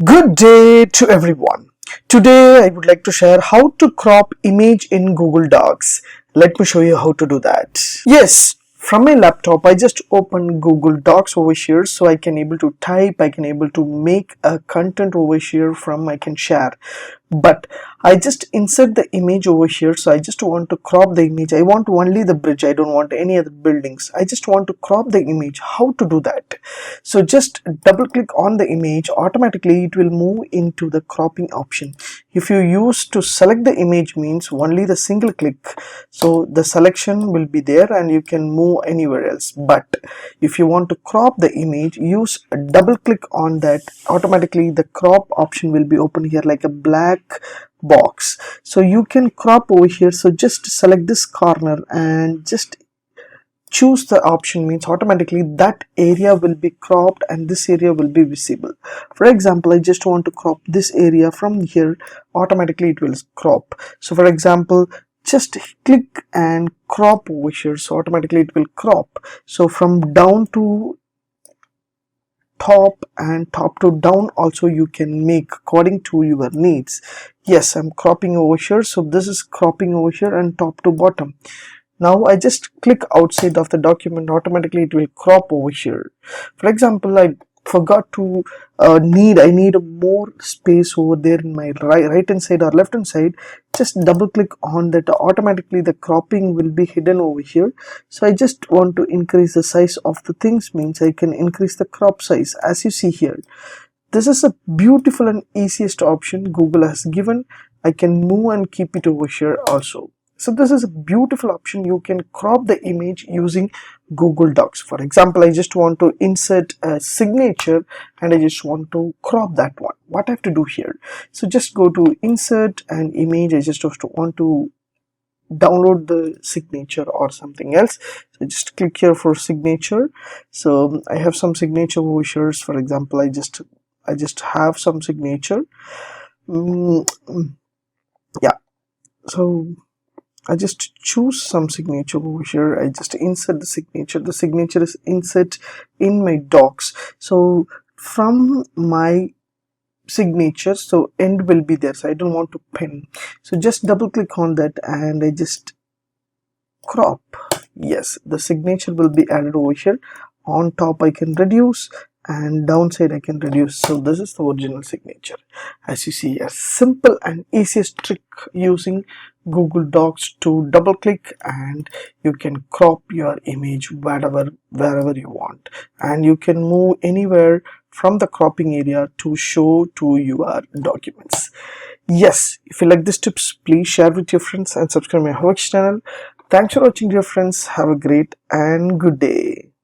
Good day to everyone. Today I would like to share how to crop image in Google Docs. Let me show you how to do that. Yes, from my laptop I just opened Google Docs over here, so I can able to type, I can able to make a content over here from I can share. But I just insert the image over here, so I just want to crop the image. I want only the bridge, I don't want any other buildings. I just want to crop the image. How to do that? So just double click on the image, automatically it will move into the cropping option. If you use to select the image means only the single click, so the selection will be there and you can move anywhere else. But if you want to crop the image, use a double click on that, automatically the crop option will be open here like a black box, so you can crop over here. So just select this corner and just choose the option, means automatically that area will be cropped and this area will be visible. For example, I just want to crop this area from here, automatically it will crop. So for example, just click and crop over here, so automatically it will crop. So from down to top and top to down also you can make according to your needs. Yes, I'm cropping over here, so this is cropping over here and top to bottom. Now I just click outside of the document, automatically it will crop over here. For example, I forgot to I need more space over there in my right hand side or left hand side. Just double click on that, automatically the cropping will be hidden over here. So I just want to increase the size of the things, means I can increase the crop size. As you see here, this is a beautiful and easiest option Google has given. I can move and keep it over here also. So this is a beautiful option. You can crop the image using Google Docs. For example, I just want to insert a signature and I just want to crop that one. What I have to do here? So just go to insert an image. I just want to download the signature or something else. So just click here for signature. So I have some signature over here. For example, I just have some signature. Yeah. So I just choose some signature over here. I just insert the signature. The signature is insert in my docs. So from my signature, so end will be there. So I don't want to pin. So just double click on that and I just crop. Yes, the signature will be added over here. On top I can reduce and downside I can reduce. So this is the original signature. As you see, a simple and easiest trick using Google Docs to double click and you can crop your image wherever you want, and you can move anywhere from the cropping area to show to your documents. Yes, if you like these tips, please share with your friends and subscribe my HowXT channel. Thanks for watching, dear friends. Have a great and good day.